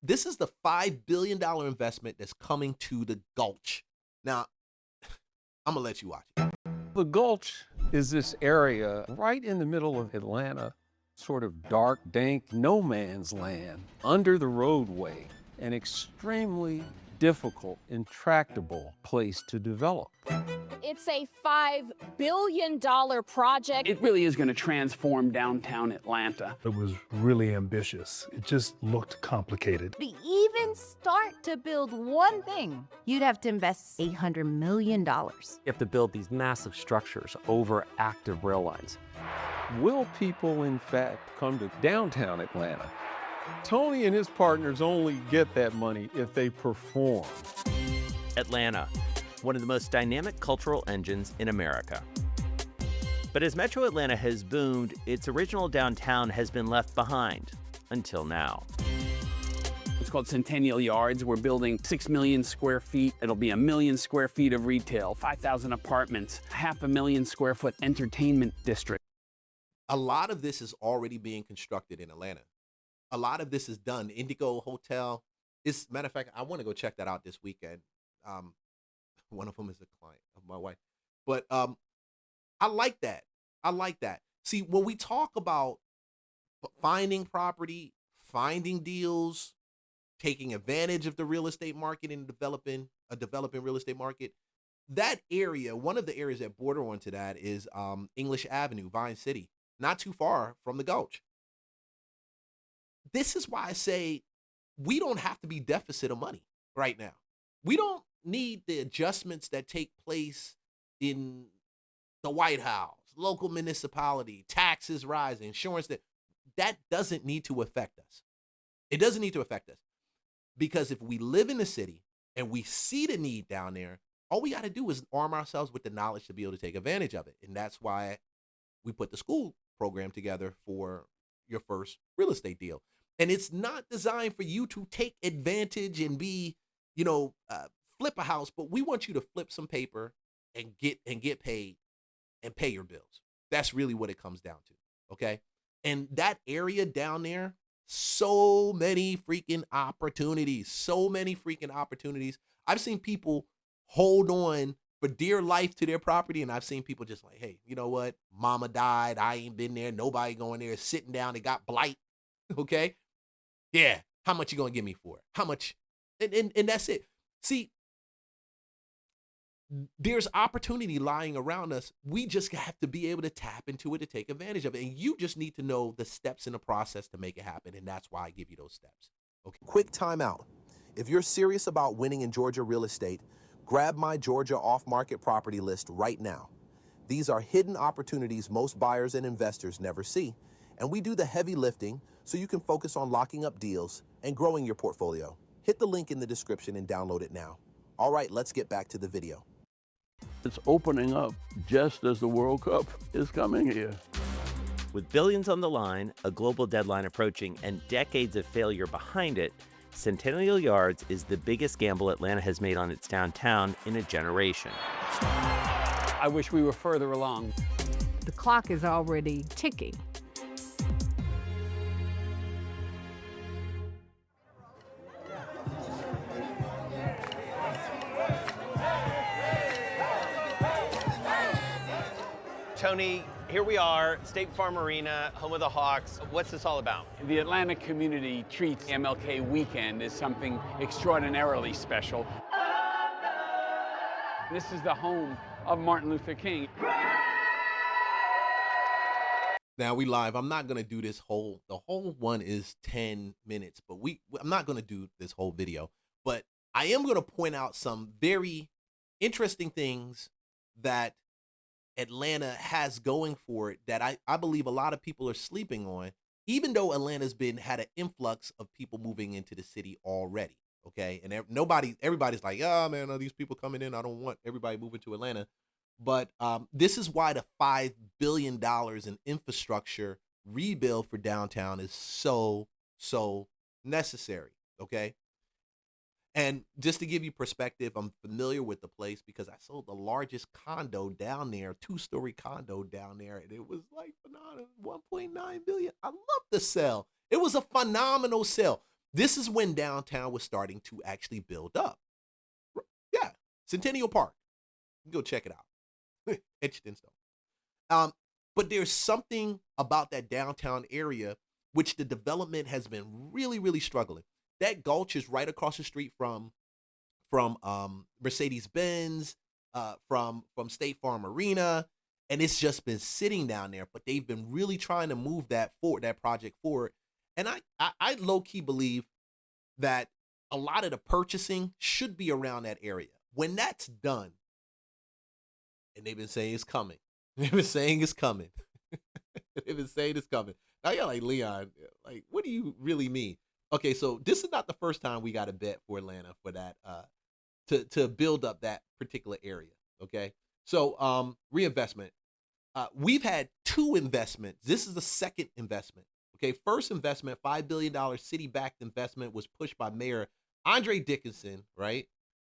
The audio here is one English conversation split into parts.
This is the $5 billion investment that's coming to the Gulch. Now, I'm going to let you watch it. The Gulch is this area right in the middle of Atlanta, sort of dark, dank, no man's land, under the roadway, an extremely difficult, intractable place to develop. It's a $5 billion project. It really is going to transform downtown Atlanta. It was really ambitious. It just looked complicated. To even start to build one thing, you'd have to invest $800 million. You have to build these massive structures over active rail lines. Will people, in fact, come to downtown Atlanta? Tony and his partners only get that money if they perform. Atlanta, one of the most dynamic cultural engines in America. But as Metro Atlanta has boomed, its original downtown has been left behind until now. It's called Centennial Yards. We're building 6 million square feet. It'll be 1 million square feet of retail, 5,000 apartments, 500,000 square foot entertainment district. A lot of this is already being constructed in Atlanta. A lot of this is done. Indigo Hotel. Matter of fact, I want to go check that out this weekend. One of them is a client of my wife. But I like that. I like that. See, when we talk about finding property, finding deals, taking advantage of the real estate market and developing real estate market, that area, one of the areas that border onto that is English Avenue, Vine City, not too far from the Gulch. This is why I say we don't have to be deficit of money right now. We don't need the adjustments that take place in the White House, local municipality, taxes rising, insurance. That doesn't need to affect us. It doesn't need to affect us. Because if we live in the city and we see the need down there, all we got to do is arm ourselves with the knowledge to be able to take advantage of it. And that's why we put the school program together for your first real estate deal. And it's not designed for you to take advantage and be, flip a house, but we want you to flip some paper and get paid and pay your bills. That's really what it comes down to. Okay. And that area down there, so many freaking opportunities. I've seen people hold on for dear life to their property, and I've seen people just like, hey, you know what? Mama died. I ain't been there. Nobody going there. Sitting down. They got blight. Okay? Yeah. How much you gonna give me for it? How much? And that's it. See, there's opportunity lying around us. We just have to be able to tap into it to take advantage of it. And you just need to know the steps in the process to make it happen. And that's why I give you those steps. Okay. Quick timeout. If you're serious about winning in Georgia real estate, grab my Georgia off-market property list right now. These are hidden opportunities most buyers and investors never see. And we do the heavy lifting so you can focus on locking up deals and growing your portfolio. Hit the link in the description and download it now. All right, let's get back to the video. It's opening up just as the World Cup is coming here. With billions on the line, a global deadline approaching, and decades of failure behind it, Centennial Yards is the biggest gamble Atlanta has made on its downtown in a generation. I wish we were further along. The clock is already ticking. Tony, here we are, State Farm Arena, home of the Hawks. What's this all about? The Atlanta community treats MLK weekend as something extraordinarily special. This is the home of Martin Luther King. Now we live. I'm not gonna do the whole one is 10 minutes, but I'm not gonna do this whole video, but I am gonna point out some very interesting things that Atlanta has going for it that I believe a lot of people are sleeping on, even though Atlanta's had an influx of people moving into the city already. Okay. And everybody's like, oh man, are these people coming in? I don't want everybody moving to Atlanta. But this is why the $5 billion in infrastructure rebuild for downtown is so necessary. Okay. And just to give you perspective, I'm familiar with the place because I sold the largest condo down there, 2-story condo down there, and it was like phenomenal, 1.9 billion. I love the sale. It was a phenomenal sale. This is when downtown was starting to actually build up. Yeah, Centennial Park. You can go check it out. Etched in stone. But there's something about that downtown area which the development has been really, really struggling. That Gulch is right across the street from Mercedes Benz, from State Farm Arena, and it's just been sitting down there. But they've been really trying to move that project forward. And I low key believe that a lot of the purchasing should be around that area. When that's done, and they've been saying it's coming. They've been saying it's coming. They've been saying it's coming. Now you're like, Leon, like, what do you really mean? Okay, so this is not the first time we got a bet for Atlanta for that to build up that particular area. Okay, so reinvestment. We've had 2 investments. This is the second investment. Okay, first investment, $5 billion city-backed investment was pushed by Mayor Andre Dickinson, right,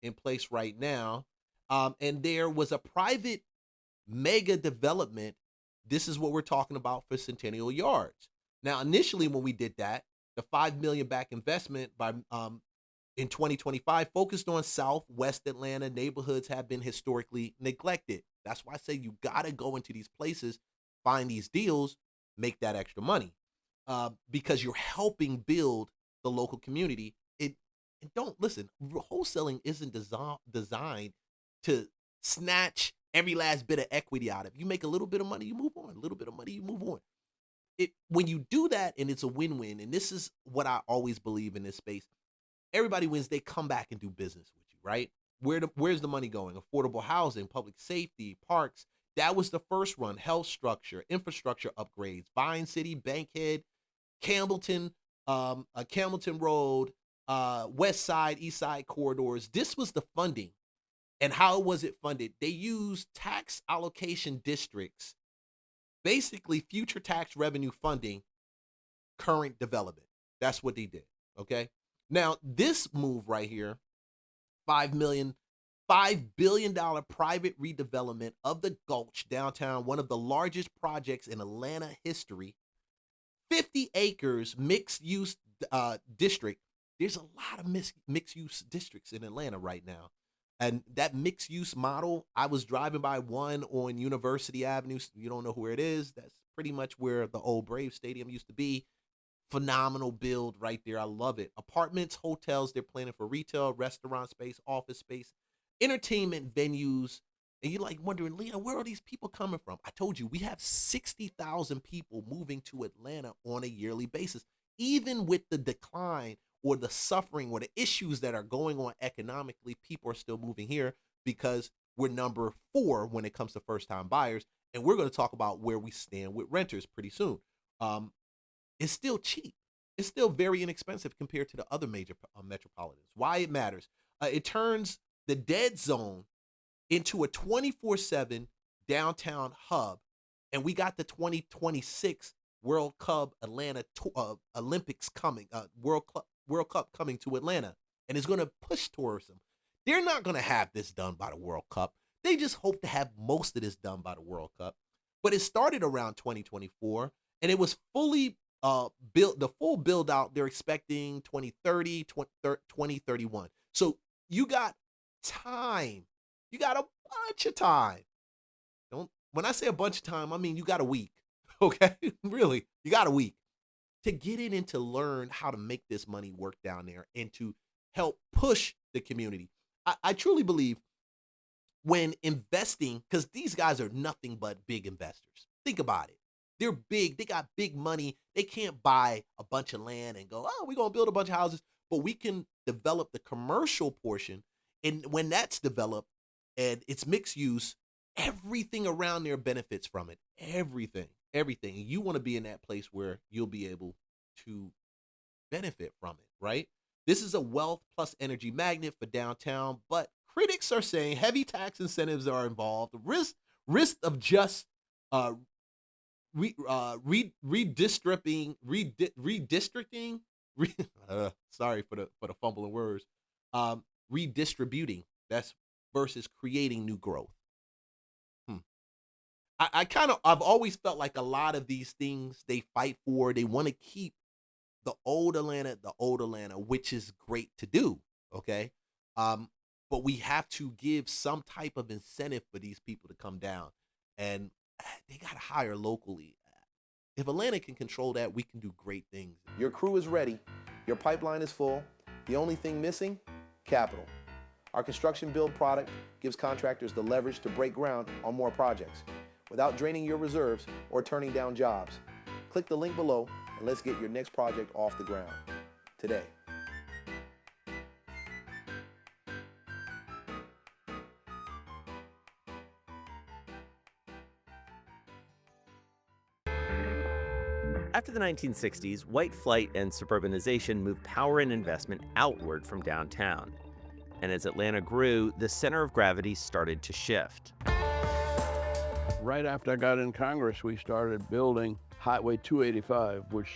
in place right now. And there was a private mega development. This is what we're talking about for Centennial Yards. Now, initially when we did that, the $5 million back investment by in 2025 focused on Southwest Atlanta. Neighborhoods have been historically neglected. That's why I say you got to go into these places, find these deals, make that extra money, because you're helping build the local community. And don't listen, wholesaling isn't designed to snatch every last bit of equity out of it. You make a little bit of money, you move on. A little bit of money, you move on. When you do that, and it's a win-win, and this is what I always believe in this space, everybody wins. They come back and do business with you, right? Where's the money going? Affordable housing, public safety, parks. That was the first run. Health structure, infrastructure upgrades, Vine City, Bankhead, Campbellton, Campbellton Road, West Side, East Side corridors. This was the funding. And how was it funded? They used tax allocation districts, basically future tax revenue funding current development. That's what they did, okay? Now, this move right here, $5 billion private redevelopment of the Gulch downtown, one of the largest projects in Atlanta history, 50 acres mixed-use district. There's a lot of mixed-use districts in Atlanta right now. And that mixed-use model, I was driving by one on University Avenue. You don't know where it is. That's pretty much where the old Braves Stadium used to be. Phenomenal build right there. I love it. Apartments, hotels, they're planning for retail, restaurant space, office space, entertainment venues. And you're like wondering, Lena, where are these people coming from? I told you, we have 60,000 people moving to Atlanta on a yearly basis. Even with the decline or the suffering or the issues that are going on economically, people are still moving here because we're number 4 when it comes to first-time buyers. And we're going to talk about where we stand with renters pretty soon. It's still cheap. It's still very inexpensive compared to the other major metropolitans. Why it matters? It turns the dead zone into a 24/7 downtown hub. And we got the 2026 World Cup Atlanta Olympics coming, World Cup coming to Atlanta, and it's going to push tourism. They're not going to have this done by the World Cup. They just hope to have most of this done by the World Cup. But it started around 2024, and it was fully built. The full build out they're expecting 2030, 2031. So you got time. You got a bunch of time. When I say a bunch of time, I mean you got a week. Okay, really, you got a week to get in and to learn how to make this money work down there and to help push the community. I truly believe when investing, because these guys are nothing but big investors. Think about it. They're big. They got big money. They can't buy a bunch of land and go, oh, we're going to build a bunch of houses. But we can develop the commercial portion. And when that's developed and it's mixed use, everything around there benefits from it. Everything. And you want to be in that place where you'll be able to benefit from it, right? This is a wealth plus energy magnet for downtown, but critics are saying heavy tax incentives are involved. Risk of just redistricting. Sorry for the fumbling words. Redistributing. That's versus creating new growth. I've always felt like a lot of these things they fight for, they want to keep the old Atlanta, which is great to do, okay? But we have to give some type of incentive for these people to come down, and they got to hire locally. If Atlanta can control that, we can do great things. Your crew is ready. Your pipeline is full. The only thing missing? Capital. Our construction build product gives contractors the leverage to break ground on more projects without draining your reserves or turning down jobs. Click the link below and let's get your next project off the ground today. After the 1960s, white flight and suburbanization moved power and investment outward from downtown. And as Atlanta grew, the center of gravity started to shift. Right after I got in Congress, we started building Highway 285, which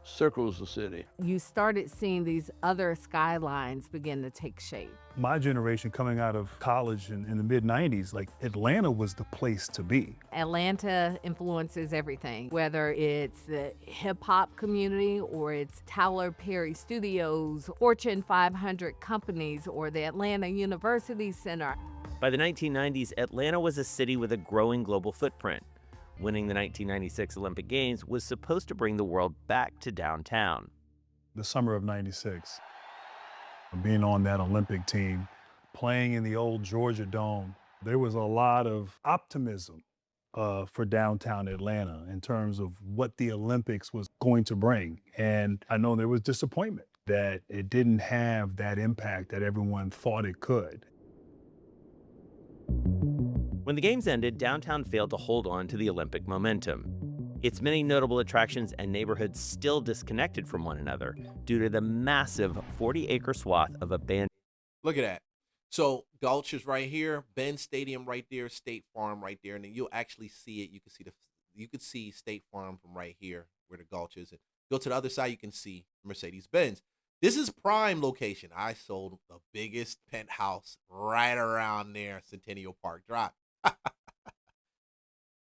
circles the city. You started seeing these other skylines begin to take shape. My generation coming out of college in the mid-90s, like Atlanta was the place to be. Atlanta influences everything, whether it's the hip hop community or it's Tyler Perry Studios, Fortune 500 companies, or the Atlanta University Center. By the 1990s, Atlanta was a city with a growing global footprint. Winning the 1996 Olympic Games was supposed to bring the world back to downtown. The summer of '96, being on that Olympic team, playing in the old Georgia Dome, there was a lot of optimism for downtown Atlanta in terms of what the Olympics was going to bring. And I know there was disappointment that it didn't have that impact that everyone thought it could. When the games ended, downtown failed to hold on to the Olympic momentum. Its many notable attractions and neighborhoods still disconnected from one another due to the massive 40-acre swath of abandoned. Look at that. So Gulch is right here, Ben Stadium right there, State Farm right there, and then you'll actually see it. You can see State Farm from right here where the Gulch is. And go to the other side, you can see Mercedes-Benz. This is prime location. I sold the biggest penthouse right around there, Centennial Park Drive.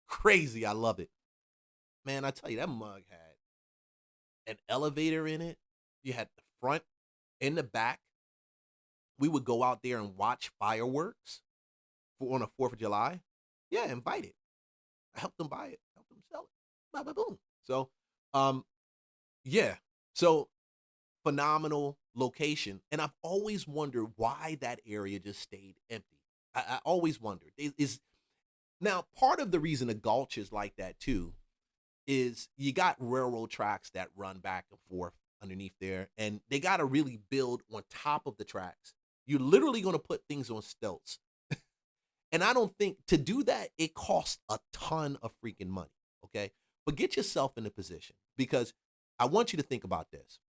Crazy, I love it. Man, I tell you, that mug had an elevator in it. You had the front and the back. We would go out there and watch fireworks on the 4th of July. Yeah, invite it. I helped them buy it, helped them sell it. Blah, blah, boom. So, yeah. So, phenomenal location. And I've always wondered why that area just stayed empty. I always wondered. Now, part of the reason the Gulch is like that, too, is you got railroad tracks that run back and forth underneath there, and they got to really build on top of the tracks. You're literally going to put things on stilts. And I don't think to do that, it costs a ton of freaking money, okay? But get yourself in a position, because I want you to think about this.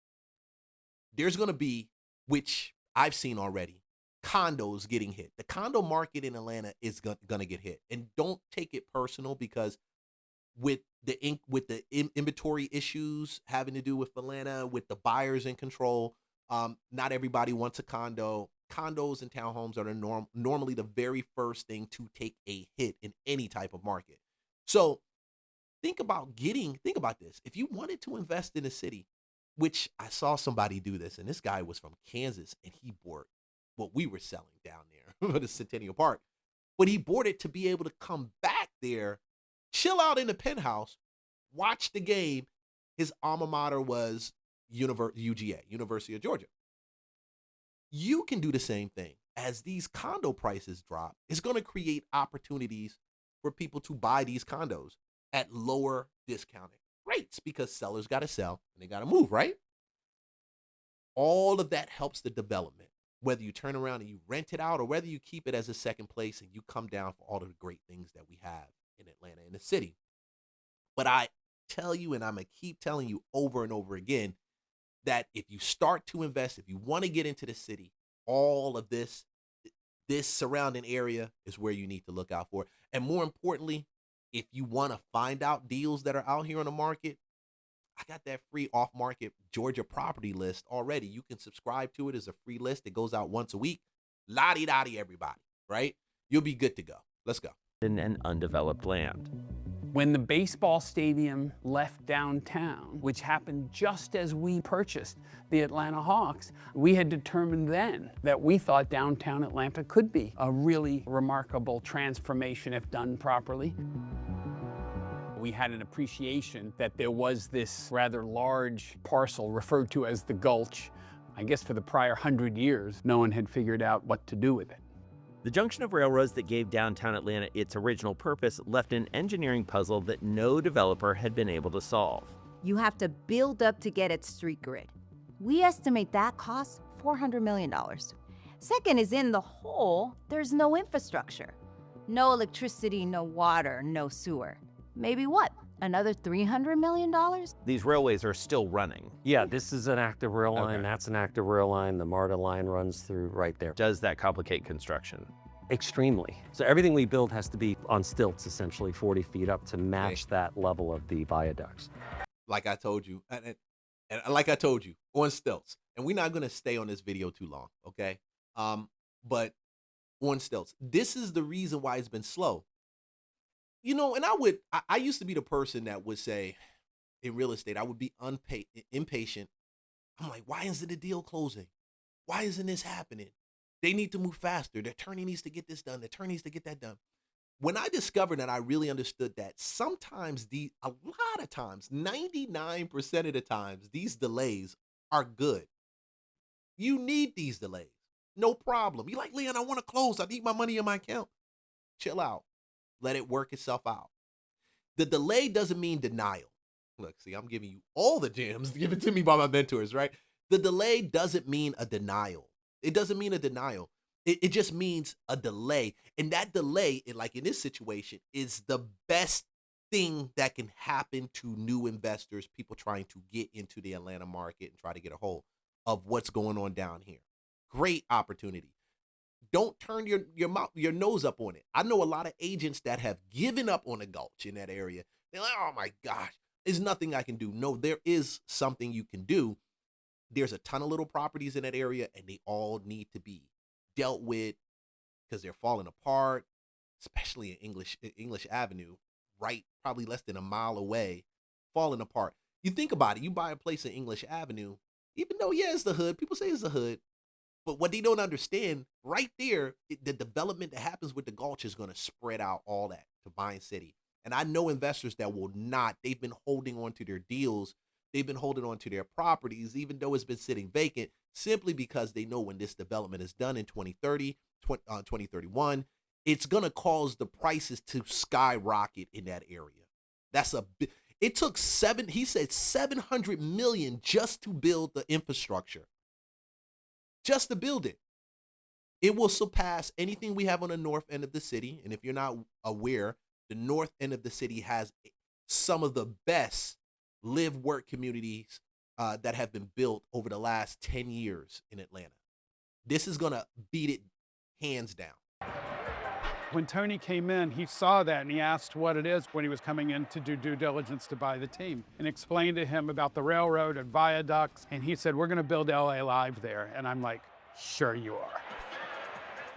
There's going to be, which I've seen already, condos getting hit. The condo market in Atlanta is going to get hit. And don't take it personal, because with the inventory issues having to do with Atlanta, with the buyers in control, not everybody wants a condo. Condos and townhomes are normally the very first thing to take a hit in any type of market. So think about this. If you wanted to invest in a city, which I saw somebody do this, and this guy was from Kansas, and he bought what we were selling down there for the Centennial Park. But he bought it to be able to come back there, chill out in the penthouse, watch the game. His alma mater was UGA, University of Georgia. You can do the same thing. As these condo prices drop, it's going to create opportunities for people to buy these condos at lower discounted rates, because sellers got to sell and they got to move, right? All of that helps the development, whether you turn around and you rent it out or whether you keep it as a second place and you come down for all of the great things that we have in Atlanta, in the city. But I tell you, and I'm going to keep telling you over and over again, that if you start to invest, if you want to get into the city, all of this surrounding area is where you need to look out for. And more importantly, if you want to find out deals that are out here on the market, I got that free off-market Georgia property list already. You can subscribe to it as a free list. It goes out once a week. La-di-da-di, everybody, right? You'll be good to go. Let's go. And undeveloped land. When the baseball stadium left downtown, which happened just as we purchased the Atlanta Hawks, we had determined then that we thought downtown Atlanta could be a really remarkable transformation if done properly. We had an appreciation that there was this rather large parcel referred to as the Gulch. I guess for the prior 100 years, no one had figured out what to do with it. The junction of railroads that gave downtown Atlanta its original purpose left an engineering puzzle that no developer had been able to solve. You have to build up to get its street grid. We estimate that costs $400 million. Second is in the hole, there's no infrastructure. No electricity, no water, no sewer. Maybe what? Another $300 million? These railways are still running. Yeah, this is an active rail line, that's an active rail line. The MARTA line runs through right there. Does that complicate construction? Extremely. So everything we build has to be on stilts, essentially 40 feet up to match that level of the viaducts. Like I told you, and like I told you, on stilts. And we're not going to stay on this video too long, okay? But on stilts. This is the reason why it's been slow. You know, and I used to be the person that would say, in real estate, I would be impatient. I'm like, why isn't the deal closing? Why isn't this happening? They need to move faster. The attorney needs to get this done. The attorney needs to get that done. When I discovered that, I really understood that sometimes a lot of times, 99% of the times, these delays are good. You need these delays. No problem. You're like, Leon, I want to close. I need my money in my account. Chill out. Let it work itself out. The delay doesn't mean denial. Look, see, I'm giving you all the gems given to me by my mentors, right? The delay doesn't mean a denial. It doesn't mean a denial. It just means a delay. And that delay, like in this situation, is the best thing that can happen to new investors, people trying to get into the Atlanta market and try to get a hold of what's going on down here. Great opportunity. Don't turn your nose up on it. I know a lot of agents that have given up on the Gulch in that area. They're like, oh my gosh, there's nothing I can do. No, there is something you can do. There's a ton of little properties in that area, and they all need to be dealt with because they're falling apart, especially in English Avenue, right, probably less than a mile away, falling apart. You think about it, you buy a place in English Avenue, even though, yeah, it's the hood, people say it's the hood, but what they don't understand, right there, the development that happens with the Gulch is going to spread out all that to Vine City. And I know investors that will not, they've been holding on to their deals, they've been holding on to their properties, even though it's been sitting vacant, simply because they know when this development is done in 2030, 2031, it's going to cause the prices to skyrocket in that area. It took he said $700 million just to build the infrastructure. Just to build it. It will surpass anything we have on the north end of the city. And if you're not aware, the north end of the city has some of the best live-work communities that have been built over the last 10 years in Atlanta. This is going to beat it hands down. When Tony came in, he saw that and he asked what it is when he was coming in to do due diligence to buy the team, and explained to him about the railroad and viaducts. And he said, we're going to build LA Live there. And I'm like, sure you are.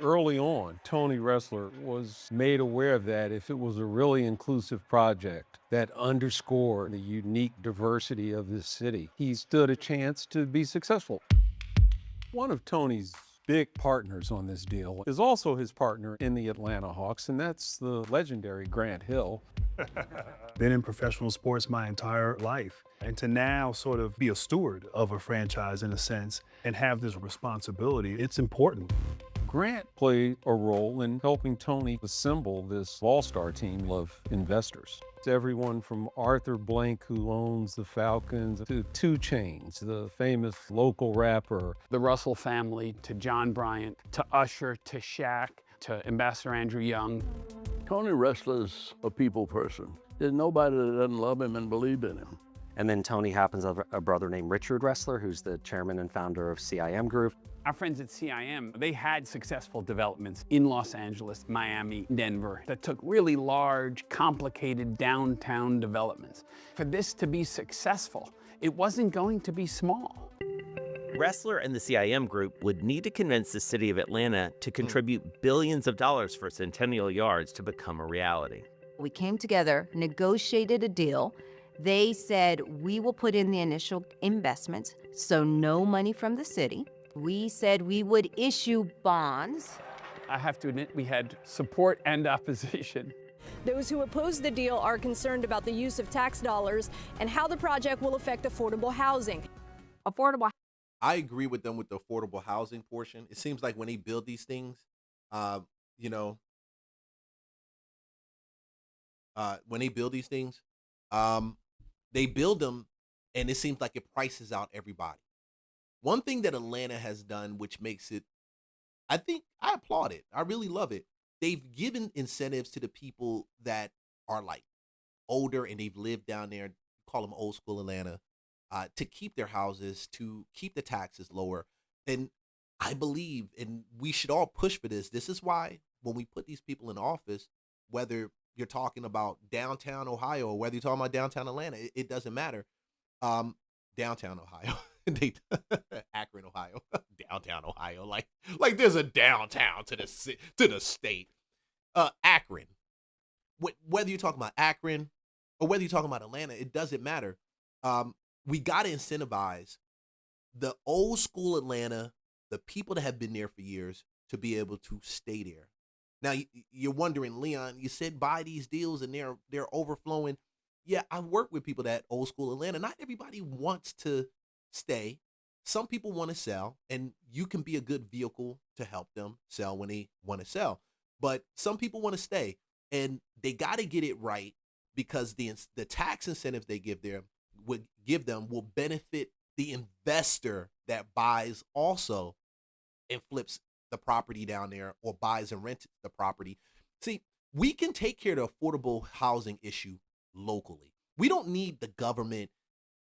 Early on, Tony Ressler was made aware of that if it was a really inclusive project that underscored the unique diversity of this city, he stood a chance to be successful. One of Tony's big partners on this deal is also his partner in the Atlanta Hawks, and that's the legendary Grant Hill. Been in professional sports my entire life, and to now sort of be a steward of a franchise in a sense and have this responsibility, it's important. Grant played a role in helping Tony assemble this all-star team of investors. It's everyone from Arthur Blank, who owns the Falcons, to 2 Chainz, the famous local rapper. The Russell family, to John Bryant, to Usher, to Shaq, to Ambassador Andrew Young. Tony Ressler's a people person. There's nobody that doesn't love him and believe in him. And then Tony happens to have a brother named Richard Ressler, who's the chairman and founder of CIM Group. Our friends at CIM, they had successful developments in Los Angeles, Miami, Denver, that took really large, complicated downtown developments. For this to be successful, it wasn't going to be small. Ressler and the CIM Group would need to convince the city of Atlanta to contribute billions of dollars for Centennial Yards to become a reality. We came together, negotiated a deal. They said, we will put in the initial investments, so no money from the city. We said we would issue bonds. I have to admit, we had support and opposition. Those who oppose the deal are concerned about the use of tax dollars and how the project will affect affordable housing. Affordable. I agree with them with the affordable housing portion. It seems like when they build these things, when they build these things, they build them and it seems like it prices out everybody. One thing that Atlanta has done, which makes it, I think I applaud it. I really love it. They've given incentives to the people that are like older and they've lived down there, call them old school Atlanta, to keep their houses, to keep the taxes lower. And I believe, and we should all push for this. This is why when we put these people in office, whether you're talking about downtown Ohio or whether you're talking about downtown Atlanta, it doesn't matter. Downtown Ohio, Akron, Ohio, downtown Ohio, like there's a downtown to the state. Akron, whether you're talking about Akron or whether you're talking about Atlanta, it doesn't matter. We got to incentivize the old school Atlanta, the people that have been there for years, to be able to stay there. Now, you're wondering, Leon, you said buy these deals and they're overflowing. Yeah, I work with people that old school Atlanta. Not everybody wants to stay. Some people want to sell, and you can be a good vehicle to help them sell when they want to sell. But some people want to stay, and they got to get it right because the tax incentives they give them will benefit the investor that buys also and flips the property down there or buys and rents the property. See, we can take care of the affordable housing issue locally. We don't need the government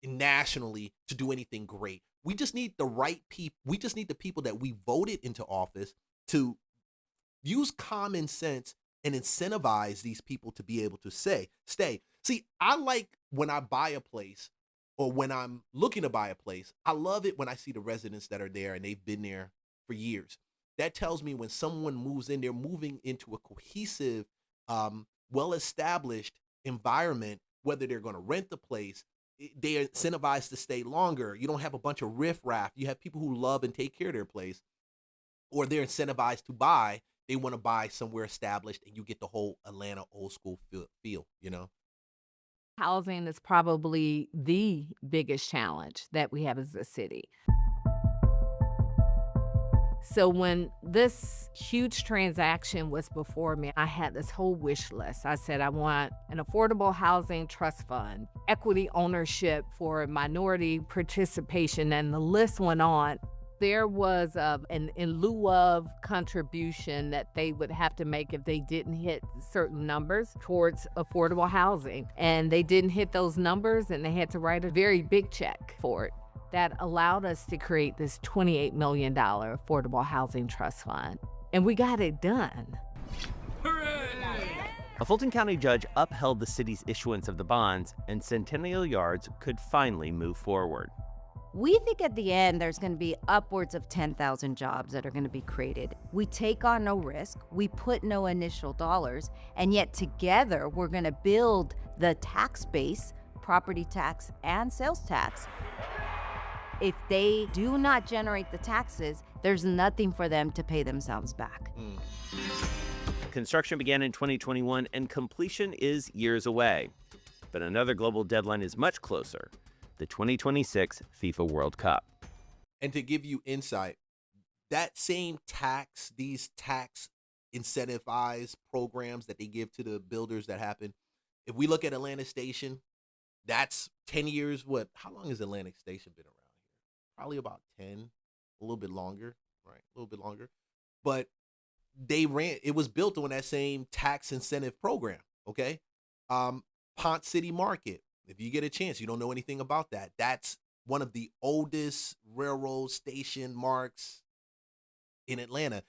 nationally to do anything great. We just need the right people. We just need the people that we voted into office to use common sense and incentivize these people to be able to stay. See, I like when I buy a place or when I'm looking to buy a place, I love it when I see the residents that are there and they've been there for years. That tells me when someone moves in, they're moving into a cohesive, well-established environment, whether they're going to rent the place, they're incentivized to stay longer. You don't have a bunch of riffraff. You have people who love and take care of their place, or they're incentivized to buy. They want to buy somewhere established, and you get the whole Atlanta old school feel, you know? Housing is probably the biggest challenge that we have as a city. So when this huge transaction was before me, I had this whole wish list. I said, I want an affordable housing trust fund, equity ownership for minority participation, and the list went on. There was an in lieu of contribution that they would have to make if they didn't hit certain numbers towards affordable housing. And they didn't hit those numbers, and they had to write a very big check for it. That allowed us to create this $28 million affordable housing trust fund. And we got it done. Hooray! A Fulton County judge upheld the city's issuance of the bonds, and Centennial Yards could finally move forward. We think at the end there's going to be upwards of 10,000 jobs that are going to be created. We take on no risk, we put no initial dollars, and yet together we're going to build the tax base, property tax and sales tax. If they do not generate the taxes, there's nothing for them to pay themselves back. Construction began in 2021 and completion is years away. But another global deadline is much closer, the 2026 FIFA World Cup. And to give you insight, that same tax, these tax incentivized programs that they give to the builders that happen, if we look at Atlantic Station, that's 10 years. How long has Atlantic Station been around? Probably about 10, a little bit longer, right? A little bit longer. But it was built on that same tax incentive program, okay? Ponce City Market, if you get a chance, you don't know anything about that. That's one of the oldest railroad station marks in Atlanta.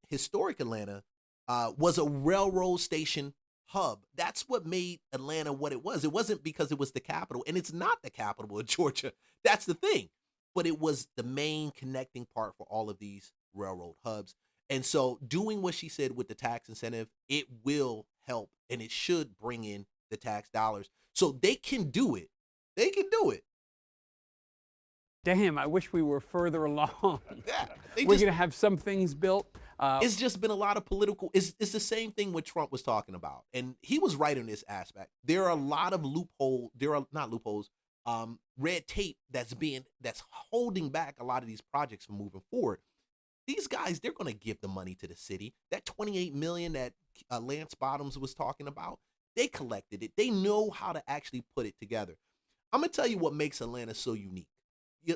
Historic Atlanta, was a railroad station hub. That's what made Atlanta what it was. It wasn't because it was the capital, and it's not the capital of Georgia. That's the thing. But it was the main connecting part for all of these railroad hubs. And so doing what she said with the tax incentive, it will help and it should bring in the tax dollars. So they can do it. They can do it. Damn, I wish we were further along. Yeah, We're going to have some things built. It's just been a lot of political. It's the same thing what Trump was talking about, and he was right in this aspect. There are a lot of loopholes. There are not loopholes. Red tape that's holding back a lot of these projects from moving forward. These guys, they're going to give the money to the city. That $28 million that Lance Bottoms was talking about, they collected it. They know how to actually put it together. I'm going to tell you what makes Atlanta so unique.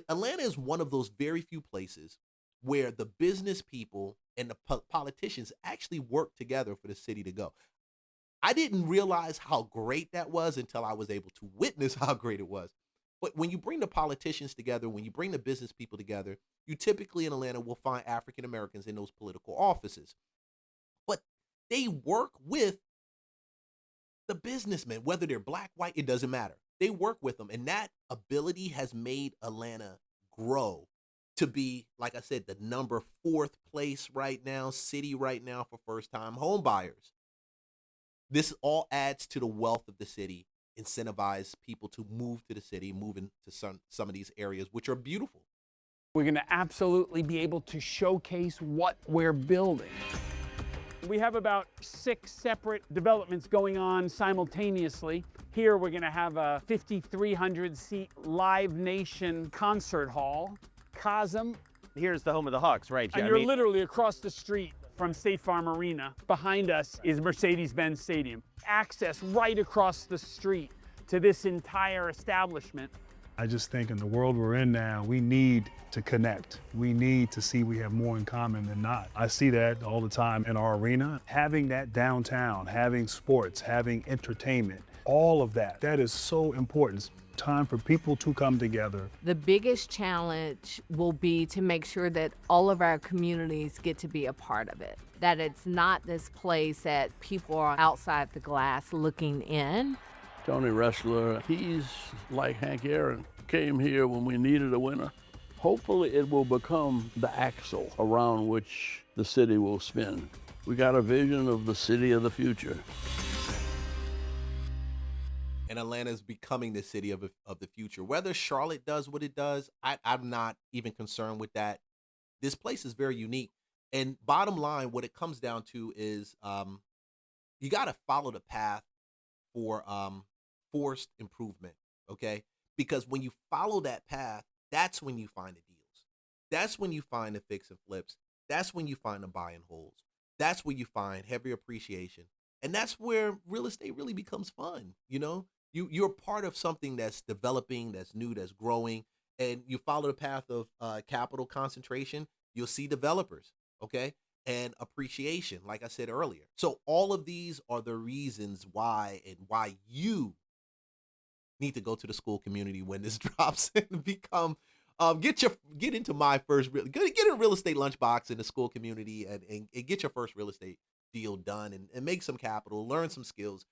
Atlanta is one of those very few places where the business people and the politicians actually work together for the city to go. I didn't realize how great that was until I was able to witness how great it was. But when you bring the politicians together, when you bring the business people together, you typically in Atlanta will find African Americans in those political offices. But they work with the businessmen, whether they're black, white, it doesn't matter. They work with them. And that ability has made Atlanta grow to be, like I said, the number 4th place right now, city right now for first-time home buyers. This all adds to the wealth of the city, incentivize people to move to the city, move into some of these areas, which are beautiful. We're going to absolutely be able to showcase what we're building. We have about 6 separate developments going on simultaneously. Here we're going to have a 5,300-seat Live Nation concert hall. Cosm. Here's the home of the Hawks right here. And you're literally across the street from State Farm Arena. Behind us is Mercedes-Benz Stadium. Access right across the street to this entire establishment. I just think in the world we're in now, we need to connect. We need to see we have more in common than not. I see that all the time in our arena. Having that downtown, having sports, having entertainment, all of that, that is so important. It's time for people to come together. The biggest challenge will be to make sure that all of our communities get to be a part of it. That it's not this place that people are outside the glass looking in. Tony Ressler, he's like Hank Aaron, came here when we needed a winner. Hopefully it will become the axle around which the city will spin. We got a vision of the city of the future. And Atlanta is becoming the city of the future. Whether Charlotte does what it does, I'm not even concerned with that. This place is very unique. And bottom line, what it comes down to is you got to follow the path for forced improvement, okay? Because when you follow that path, that's when you find the deals. That's when you find the fix and flips. That's when you find the buy and holds. That's where you find heavy appreciation. And that's where real estate really becomes fun, you know? You're part of something that's developing, that's new, that's growing, and you follow the path of capital concentration, you'll see developers, okay? And appreciation, like I said earlier. So all of these are the reasons why you need to go to the school community when this drops and become get into my first get a real estate lunchbox in the school community and get your first real estate deal done and make some capital, learn some skills,